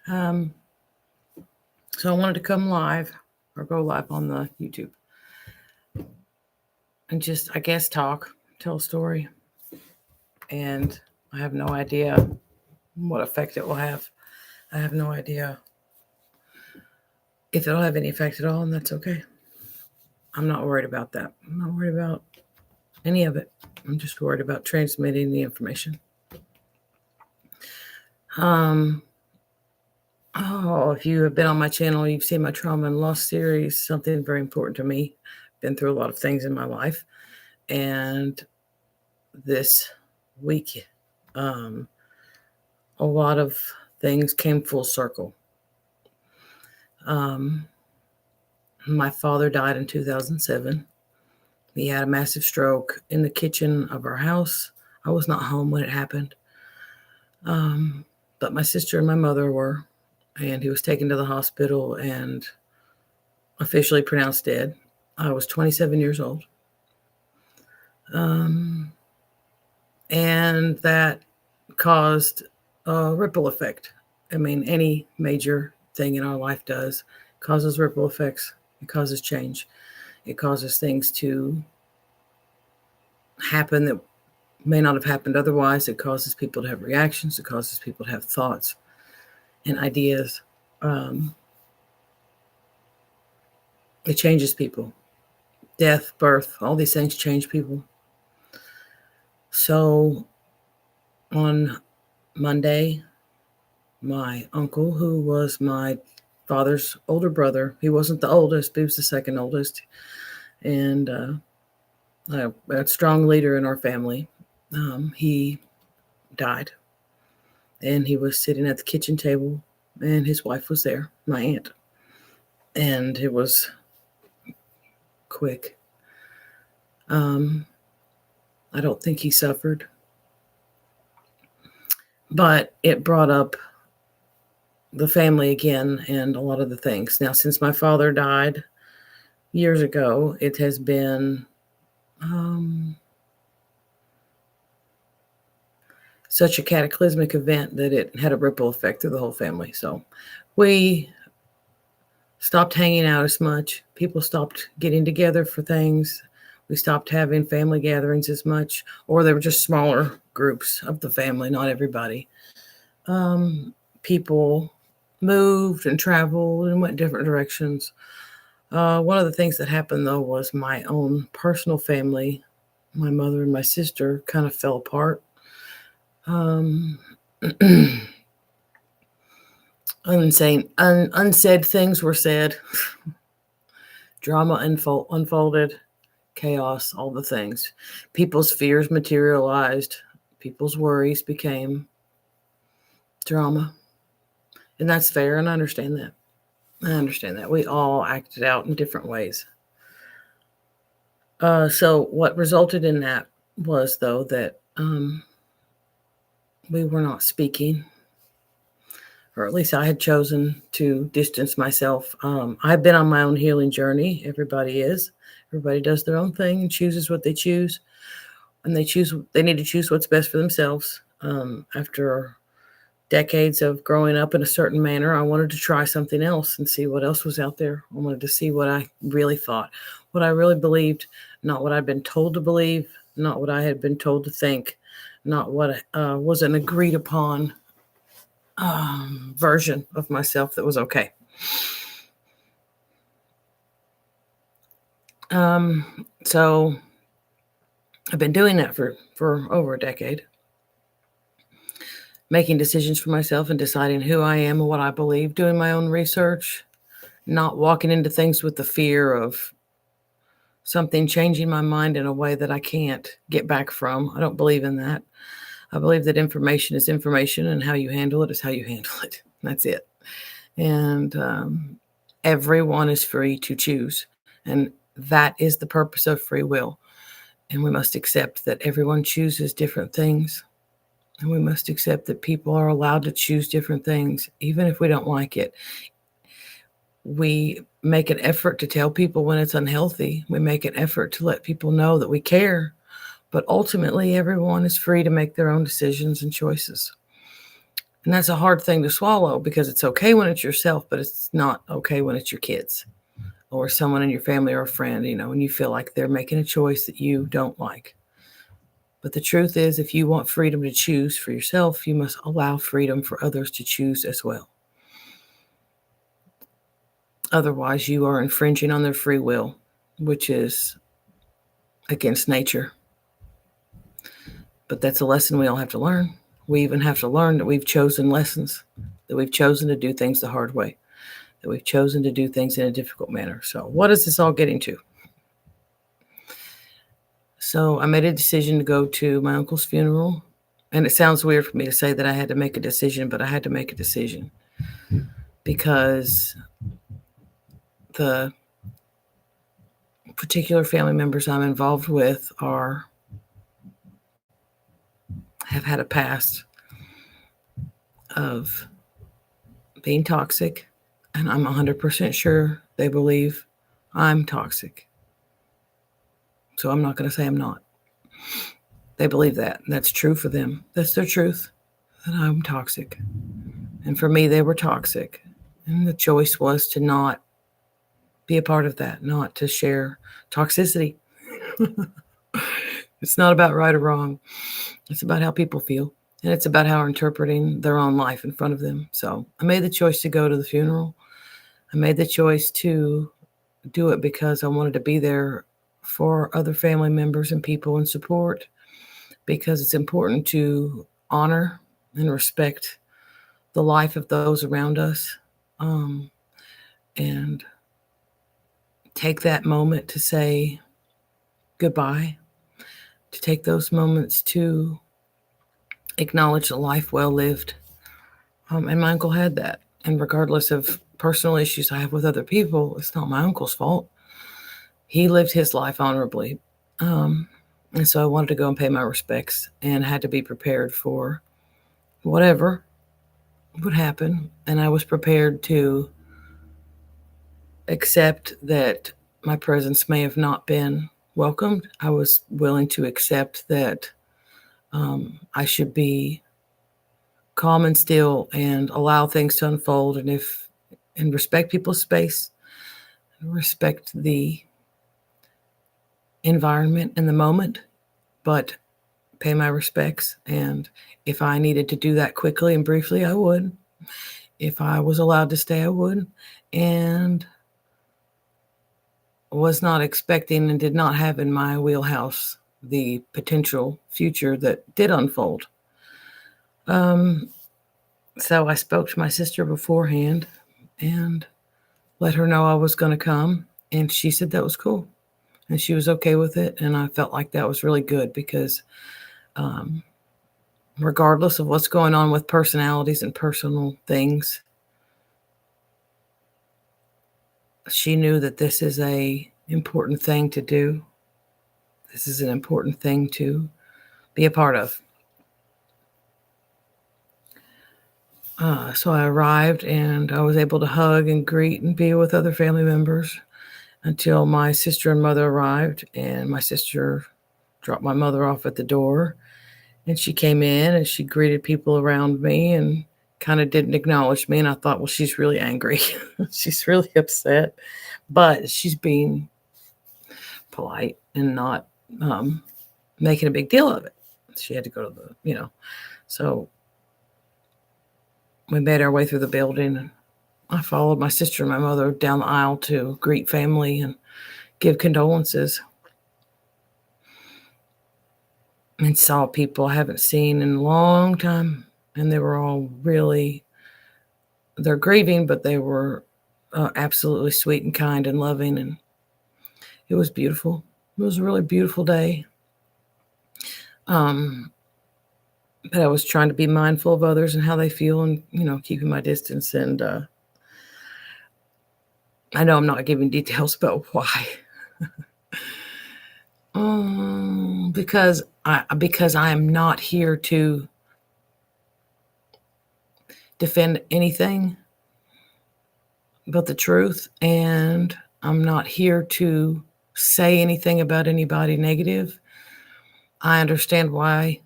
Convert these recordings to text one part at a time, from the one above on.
Um, so I wanted to come live or go live on the YouTube and just, I guess, tell a story. And I have no idea what effect it will have. I have no idea if it'll have any effect at all, and that's okay. I'm not worried about that. I'm not worried about any of it. I'm just worried about transmitting the information. If you have been on my channel, you've seen my trauma and loss series, something very important to me. Been through a lot of things in my life. And this week, a lot of things came full circle. My father died in 2007. He had a massive stroke in the kitchen of our house. I was not home when it happened. But my sister and my mother were, and he was taken to the hospital and officially pronounced dead. I was 27 years old. And that caused a ripple effect. I mean, any major thing in our life causes ripple effects. It causes change. It causes things to happen that may not have happened otherwise. It causes people to have reactions. It causes people to have thoughts and ideas. It changes people. Death, birth, all these things change people. So on Monday, my uncle, who was my father's older brother, he wasn't the oldest, but he was the second oldest, and a strong leader in our family, he died. And he was sitting at the kitchen table, and his wife was there, my aunt. And it was quick. I don't think he suffered. But it brought up the family again and a lot of the things. Now, since my father died years ago, it has been such a cataclysmic event that it had a ripple effect through the whole family. So we stopped hanging out as much. People stopped getting together for things. We stopped having family gatherings as much, or they were just smaller groups of the family, not everybody. People moved and traveled and went different directions. One of the things that happened, though, was my own personal family, my mother and my sister, kind of fell apart. Unsaid things were said. Drama unfolded. Chaos, all the things. People's fears materialized. People's worries became drama. And that's fair, and I understand that. We all acted out in different ways. So what resulted in that was, though, that we were not speaking, or at least I had chosen to distance myself. I've been on my own healing journey. Everybody is. Everybody does their own thing and chooses what they choose. And they need to choose what's best for themselves. After decades of growing up in a certain manner, I wanted to try something else and see what else was out there. I wanted to see what I really thought, what I really believed, not what I'd been told to believe, not what I had been told to think, not what was an agreed upon version of myself that was okay. So I've been doing that for over a decade, making decisions for myself and deciding who I am and what I believe, doing my own research, not walking into things with the fear of something changing my mind in a way that I can't get back from. I don't believe in that. I believe that information is information, and how you handle it is how you handle it. That's it. And everyone is free to choose. And that is the purpose of free will. And we must accept that everyone chooses different things. And we must accept that people are allowed to choose different things, even if we don't like it. We make an effort to tell people when it's unhealthy. We make an effort to let people know that we care. But ultimately, everyone is free to make their own decisions and choices. And that's a hard thing to swallow because it's okay when it's yourself, but it's not okay when it's your kids or someone in your family or a friend, and you feel like they're making a choice that you don't like. But the truth is, if you want freedom to choose for yourself, you must allow freedom for others to choose as well. Otherwise, you are infringing on their free will, which is against nature. But that's a lesson we all have to learn. We even have to learn that we've chosen lessons, that we've chosen to do things the hard way, that we've chosen to do things in a difficult manner. So what is this all getting to? So I made a decision to go to my uncle's funeral. And it sounds weird for me to say that I had to make a decision, but I had to make a decision because the particular family members I'm involved with have had a past of being toxic, and I'm 100% sure they believe I'm toxic. So I'm not going to say I'm not. They believe that. That's true for them. That's their truth, that I'm toxic. And for me, they were toxic. And the choice was to not be a part of that, not to share toxicity. It's not about right or wrong. It's about how people feel. And it's about how they're interpreting their own life in front of them. So I made the choice to go to the funeral. I made the choice to do it because I wanted to be there for other family members and people and support, because it's important to honor and respect the life of those around us, and take that moment to say goodbye, to take those moments to acknowledge the life well lived. And my uncle had that. And regardless of personal issues I have with other people, it's not my uncle's fault. He lived his life honorably. And so I wanted to go and pay my respects and had to be prepared for whatever would happen. And I was prepared to accept that my presence may have not been welcomed. I was willing to accept that I should be calm and still and allow things to unfold, and respect people's space, respect the environment and the moment, but pay my respects. And if I needed to do that quickly and briefly, I would. If I was allowed to stay, I would. And was not expecting and did not have in my wheelhouse the potential future that did unfold. So I spoke to my sister beforehand and let her know I was going to come. And she said that was cool. And she was okay with it. And I felt like that was really good because regardless of what's going on with personalities and personal things, she knew that this is an important thing to do. This is an important thing to be a part of. So I arrived and I was able to hug and greet and be with other family members until my sister and mother arrived, and my sister dropped my mother off at the door, and she came in and she greeted people around me and kind of didn't acknowledge me. And I thought, well, she's really angry. She's really upset, but she's being polite and not making a big deal of it. She had to go to so we made our way through the building, and I followed my sister and my mother down the aisle to greet family and give condolences, and saw people I haven't seen in a long time. And they were all they're grieving, but they were absolutely sweet and kind and loving. And it was beautiful. It was a really beautiful day. But I was trying to be mindful of others and how they feel, and, keeping my distance. And I know I'm not giving details about why. Because I am not here to defend anything but the truth, and I'm not here to say anything about anybody negative. I understand why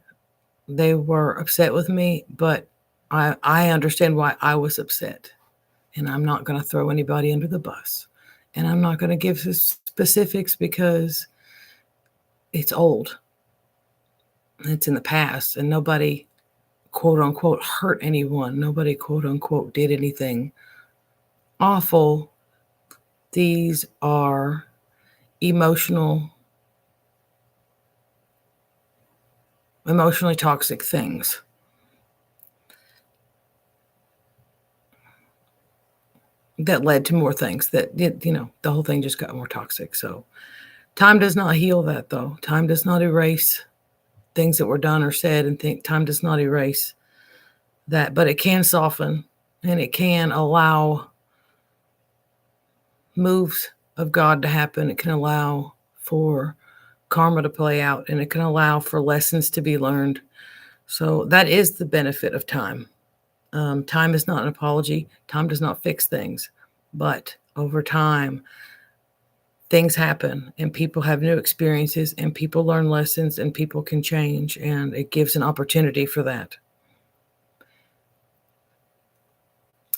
they were upset with me, but I understand why I was upset, and I'm not going to throw anybody under the bus. And I'm not going to give specifics because it's old. It's in the past, and nobody, quote unquote, hurt anyone. Nobody, quote unquote, did anything awful. These are emotionally toxic things that led to more things that did, the whole thing just got more toxic. So time does not heal that, though. Time does not erase things that were done or said, and time does not erase that, but it can soften, and it can allow moves of God to happen. It can allow for karma to play out, and it can allow for lessons to be learned. So that is the benefit of time. Time is not an apology. Time does not fix things, but over time, things happen, and people have new experiences, and people learn lessons, and people can change, and it gives an opportunity for that.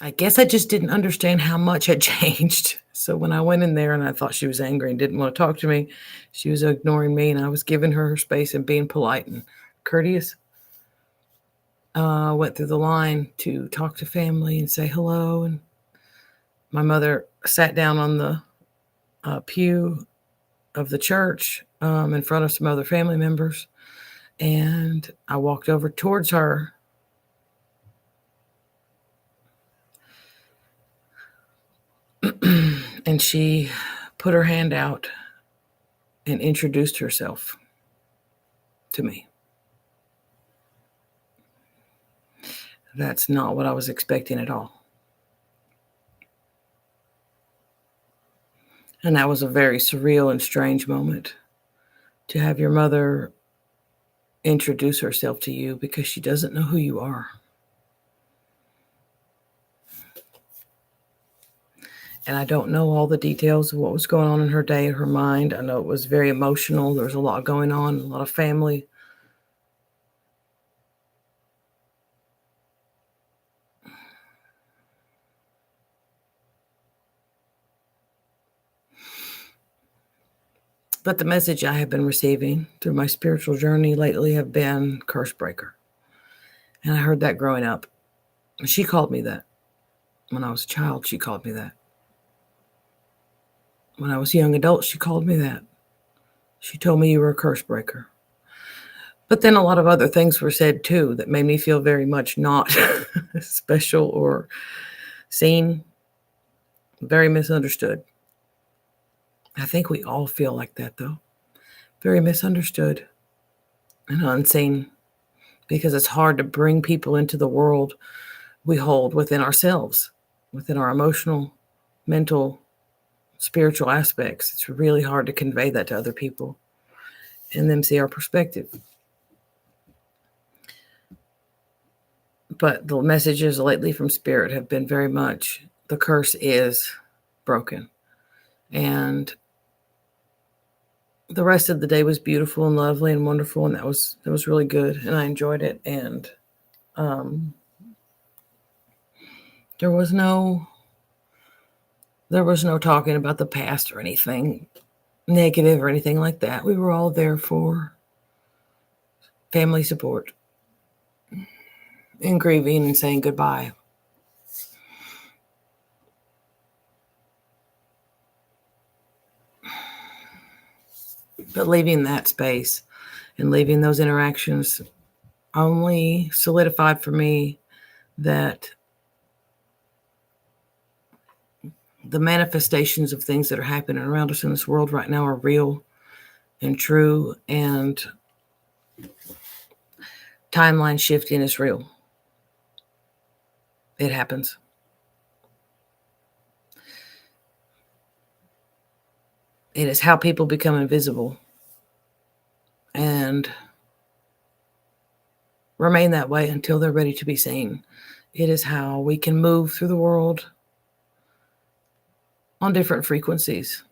I guess I just didn't understand how much had changed. So when I went in there and I thought she was angry and didn't want to talk to me, she was ignoring me, and I was giving her space and being polite and courteous. Went through the line to talk to family and say hello. And my mother sat down on the pew of the church in front of some other family members. And I walked over towards her. And she put her hand out and introduced herself to me. That's not what I was expecting at all. And that was a very surreal and strange moment to have your mother introduce herself to you because she doesn't know who you are. And I don't know all the details of what was going on in her day, in her mind. I know it was very emotional. There was a lot going on, a lot of family. But the message I have been receiving through my spiritual journey lately have been curse breaker. And I heard that growing up. She called me that. When I was a child, she called me that. When I was a young adult, she called me that. She told me you were a curse breaker. But then a lot of other things were said too that made me feel very much not special or seen, very misunderstood. I think we all feel like that, though. Very misunderstood and unseen, because it's hard to bring people into the world we hold within ourselves, within our emotional, mental, spiritual aspects. It's really hard to convey that to other people and them see our perspective. But the messages lately from Spirit have been very much the curse is broken. And the rest of the day was beautiful and lovely and wonderful, and that was really good, and I enjoyed it. And there was no talking about the past or anything negative or anything like that. We were all there for family support and grieving and saying goodbye. But leaving that space and leaving those interactions only solidified for me that the manifestations of things that are happening around us in this world right now are real and true, and timeline shifting is real. It happens. It is how people become invisible and remain that way until they're ready to be seen. It is how we can move through the world on different frequencies.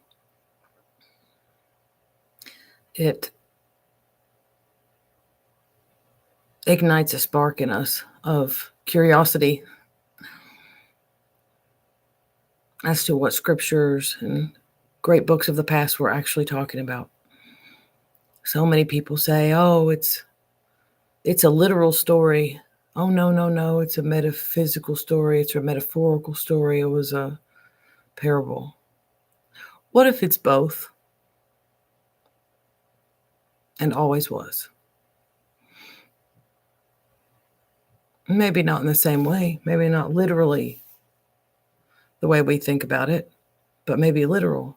It ignites a spark in us of curiosity as to what scriptures and great books of the past were actually talking about. So many people say, oh, it's a literal story. Oh, no, it's a metaphysical story. It's a metaphorical story. It was a parable. What if it's both? And always was. Maybe not in the same way. Maybe not literally the way we think about it, but maybe literal.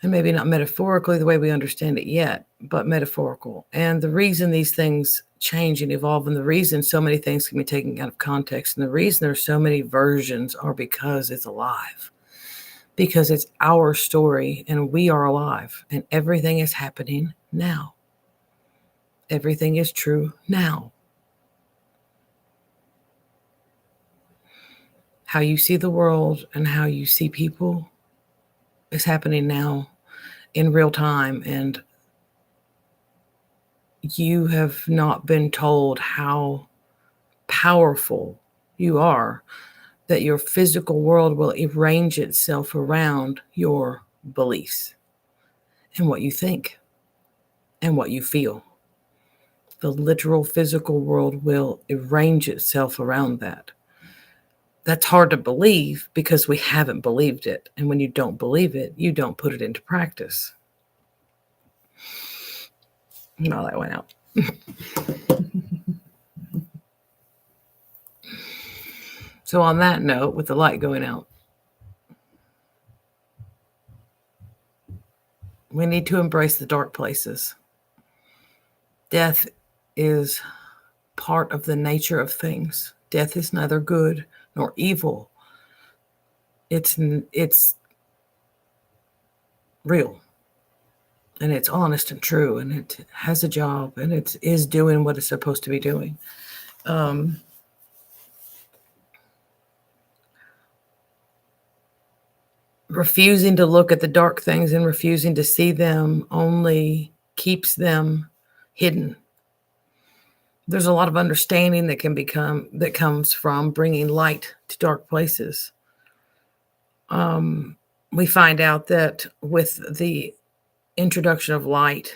And maybe not metaphorically the way we understand it yet, but metaphorical. And the reason these things change and evolve, and the reason so many things can be taken out of context, and the reason there's so many versions are because it's alive. Because it's our story and we are alive and everything is happening now. Everything is true now. How you see the world and how you see people is happening now in real time. And you have not been told how powerful you are, that your physical world will arrange itself around your beliefs and what you think and what you feel. The literal physical world will arrange itself around that. That's hard to believe because we haven't believed it. And when you don't believe it, you don't put it into practice. No, that went out. So on that note, with the light going out, we need to embrace the dark places. Death is part of the nature of things. Death is neither good nor evil. It's real, and it's honest and true, and it has a job, and it is doing what it's supposed to be doing. Refusing to look at the dark things and refusing to see them only keeps them hidden. There's a lot of understanding that comes from bringing light to dark places. We find out that with the introduction of light,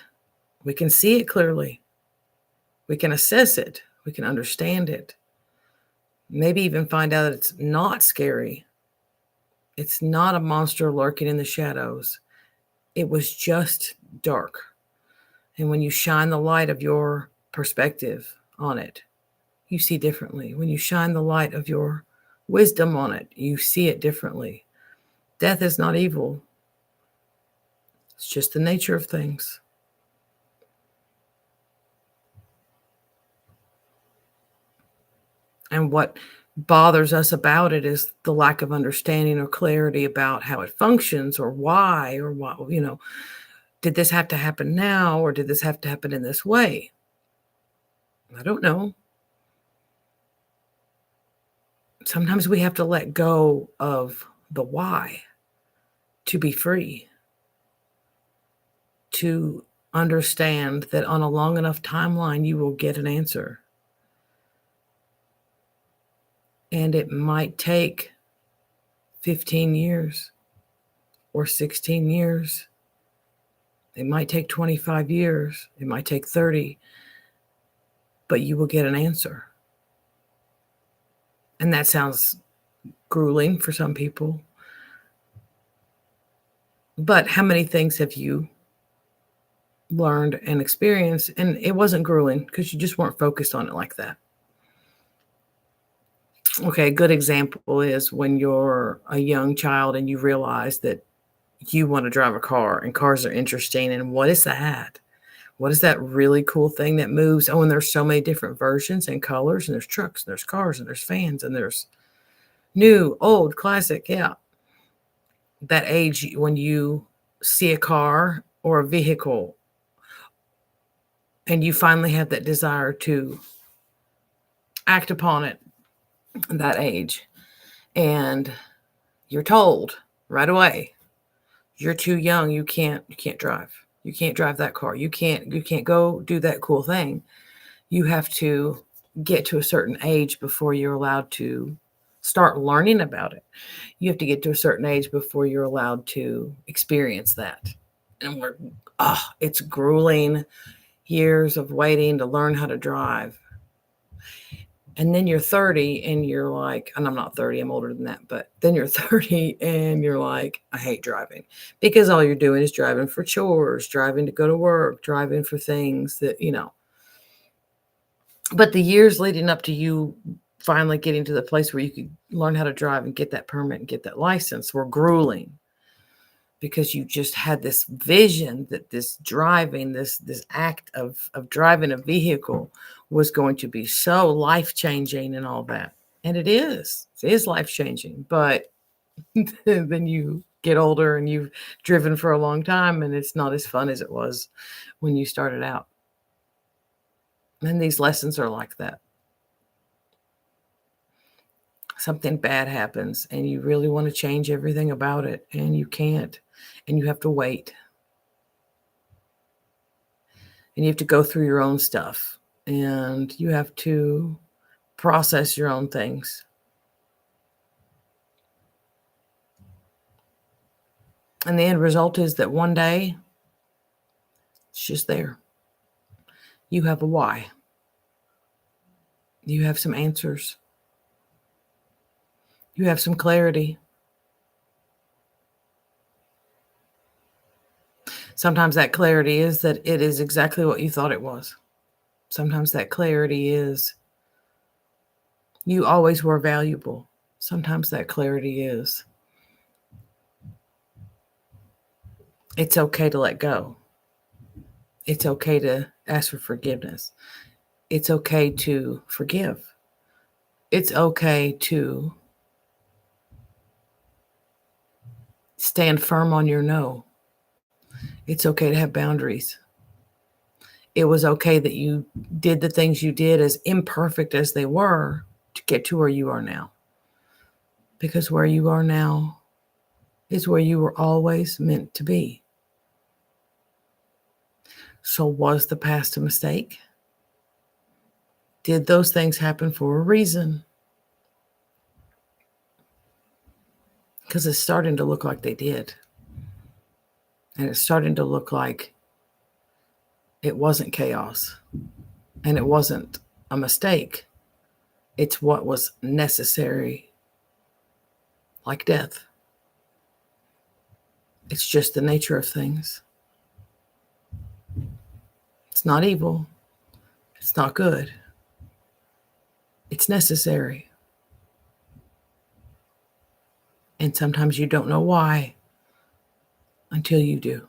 we can see it clearly. We can assess it. We can understand it. Maybe even find out that it's not scary. It's not a monster lurking in the shadows. It was just dark. And when you shine the light of your perspective on it, you see differently. When you shine the light of your wisdom on it, you see it differently. Death is not evil. It's just the nature of things. And what bothers us about it is the lack of understanding or clarity about how it functions or why, or what, did this have to happen now, or did this have to happen in this way? I don't know. Sometimes we have to let go of the why to be free, to understand that on a long enough timeline, you will get an answer. And it might take 15 years or 16 years. It might take 25 years. It might take 30. But you will get an answer. And that sounds grueling for some people. But how many things have you learned and experienced? And it wasn't grueling because you just weren't focused on it like that. Okay, a good example is when you're a young child and you realize that you want to drive a car and cars are interesting. And what is that? What is that really cool thing that moves? Oh, and there's so many different versions and colors, and there's trucks, and there's cars, and there's fans, and there's new, old, classic. Yeah. That age when you see a car or a vehicle and you finally have that desire to act upon it, that age, and you're told right away, you're too young, you can't drive. You can't drive that car. You can't go do that cool thing. You have to get to a certain age before you're allowed to start learning about it. You have to get to a certain age before you're allowed to experience that. And it's grueling years of waiting to learn how to drive. And then you're 30 and you're like, and I'm not 30, I'm older than that, but then you're 30 and you're like, I hate driving, because all you're doing is driving for chores, driving to go to work, driving for things that, but the years leading up to you finally getting to the place where you could learn how to drive and get that permit and get that license were grueling, because you just had this vision that this driving, this act of driving a vehicle was going to be so life-changing and all that. And it is life-changing. But then you get older and you've driven for a long time and it's not as fun as it was when you started out. And these lessons are like that. Something bad happens and you really want to change everything about it, and you can't, and you have to wait. And you have to go through your own stuff, and you have to process your own things. And the end result is that one day it's just there. You have a why. You have some answers. You have some clarity. Sometimes that clarity is that it is exactly what you thought it was. Sometimes that clarity is you always were valuable. Sometimes that clarity is it's okay to let go. It's okay to ask for forgiveness. It's okay to forgive. It's okay to stand firm on your no. It's okay to have boundaries. It was okay that you did the things you did, as imperfect as they were, to get to where you are now. Because where you are now is where you were always meant to be. So was the past a mistake? Did those things happen for a reason? Because it's starting to look like they did. And it's starting to look like it wasn't chaos. And it wasn't a mistake. It's what was necessary, like death. It's just the nature of things. It's not evil. It's not good. It's necessary. And sometimes you don't know why until you do.